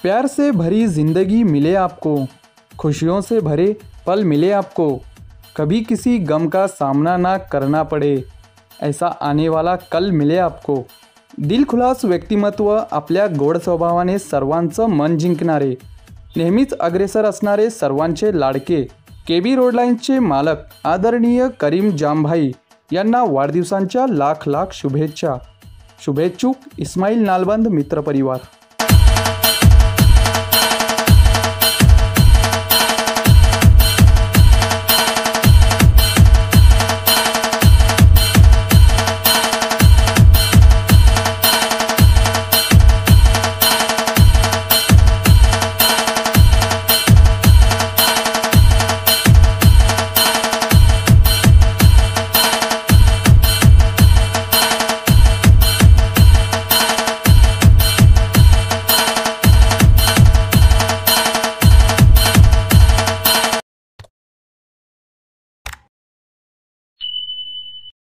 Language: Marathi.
प्यार से भरी जिंदगी मिले आपको, खुशियों से भरे पल मिले आपको, कभी किसी गम का सामना ना करना पडे, ऐसा आने वाला कल मिले आपको। दिलखुलास व्यक्तिमत्व, आपल्या गोड स्वभावाने सर्वांचं मन जिंकणारे, नेहमीच अग्रेसर असणारे सर्वांचे लाडके KB रोड लाईन्सचे मालक आदरणीय करीम जामभाई यांना वाढदिवसांच्या लाख लाख शुभेच्छा। शुभेच्छुक इस्माईल नालबंद मित्रपरिवार।